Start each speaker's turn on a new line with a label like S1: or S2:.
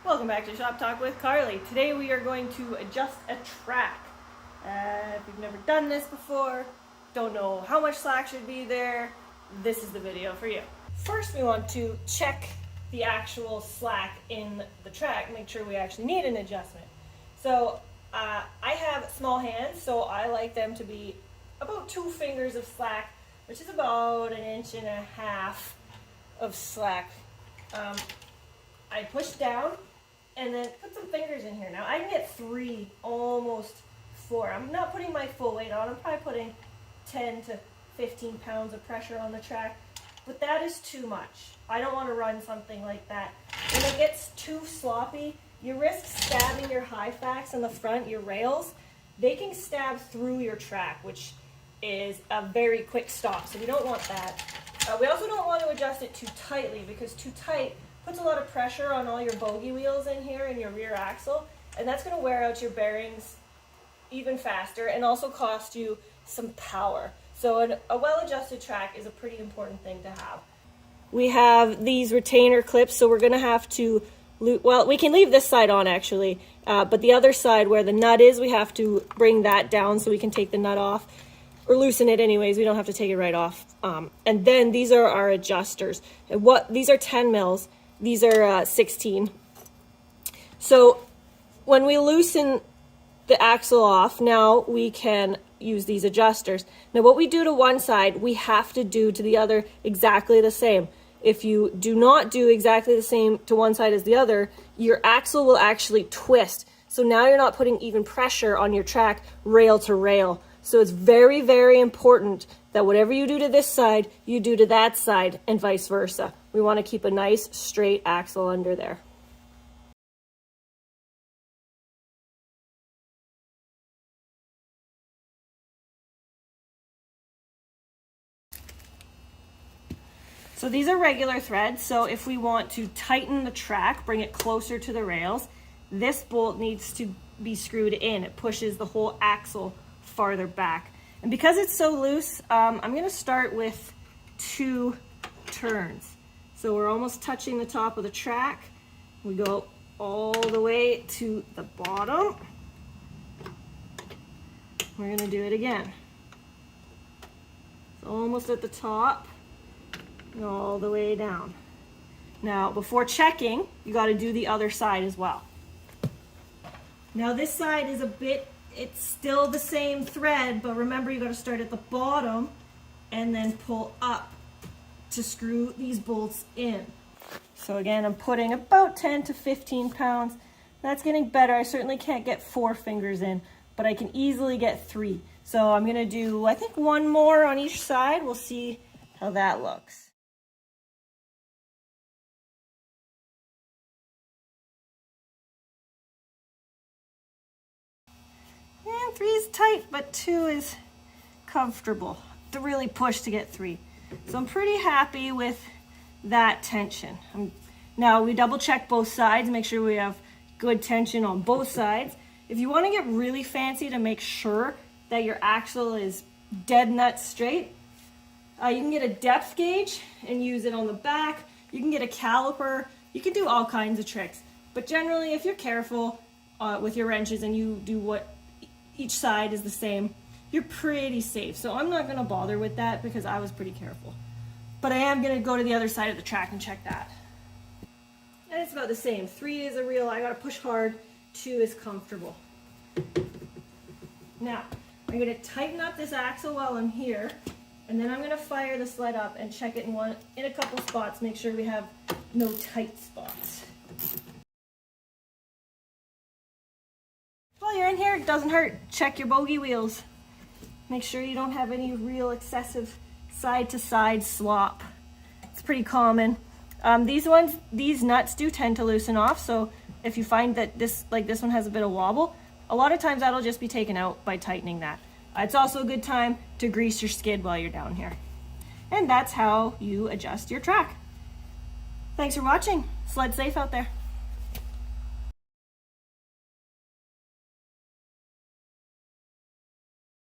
S1: Welcome back to Shop Talk with Carly. Today we are going to adjust a track. If you've never done this before, don't know how much slack should be there, this is the video for you. First we want to check the actual slack in the track, make sure we actually need an adjustment. So I have small hands, so I like them to be about 2 fingers of slack, which is about 1.5 inches of slack. I push down and then put some fingers in here. Now I can get 3, almost 4. I'm not putting my full weight on. I'm probably putting 10 to 15 pounds of pressure on the track, but that is too much. I don't want to run something like that. When it gets too sloppy, you risk stabbing your high facts in the front, your rails. They can stab through your track, which is a very quick stop, so we don't want that. We also don't want to adjust it too tightly, because too tight puts a lot of pressure on all your bogie wheels in here and your rear axle, and that's going to wear out your bearings even faster and also cost you some power. So a well-adjusted track is a pretty important thing to have. We have these retainer clips, so we're going to have to, well, we can leave this side on actually, but the other side where the nut is, we have to bring that down so we can take the nut off, or loosen it anyways. We don't have to take it right off. And then these are our adjusters. And these are 10 mils. These are 16. So when we loosen the axle off, now we can use these adjusters. Now what we do to one side, we have to do to the other exactly the same. If you do not do exactly the same to one side as the other, your axle will actually twist. So now you're not putting even pressure on your track rail to rail. So it's very, very important that whatever you do to this side, you do to that side, and vice versa. We want to keep a nice straight axle under there. So these are regular threads, so if we want to tighten the track, bring it closer to the rails, this bolt needs to be screwed in. It pushes the whole axle farther back. And because it's so loose, I'm going to start with 2 turns. So we're almost touching the top of the track. We go all the way to the bottom. We're going to do it again. It's almost at the top and all the way down. Now, before checking, you got to do the other side as well. Now this side is it's still the same thread, but remember you got to start at the bottom and then pull up to screw these bolts in. So again, I'm putting about 10 to 15 pounds. That's getting better. I certainly can't get 4 fingers in, but I can easily get 3. So I'm going to do, I think, 1 more on each side. We'll see how that looks. And 3 is tight, but 2 is comfortable. To really push to get 3. So I'm pretty happy with that tension. Now we double check both sides, make sure we have good tension on both sides. If you want to get really fancy to make sure that your axle is dead nut straight, you can get a depth gauge and use it on the back. You can get a caliper. You can do all kinds of tricks. But generally, if you're careful with your wrenches and you do what each side is the same, you're pretty safe. So I'm not going to bother with that because I was pretty careful. But I am going to go to the other side of the track and check that. And it's about the same. 3 is a real, I got to push hard. 2 is comfortable. Now, I'm going to tighten up this axle while I'm here, and then I'm going to fire the sled up and check it in a couple spots, make sure we have no tight spots. While you're in here, it doesn't hurt. Check your bogie wheels. Make sure you don't have any real excessive side-to-side slop. It's pretty common. These nuts do tend to loosen off, so if you find that this one has a bit of wobble, a lot of times that'll just be taken out by tightening that. It's also a good time to grease your skid while you're down here. And that's how you adjust your track. Thanks for watching. Sled safe out there.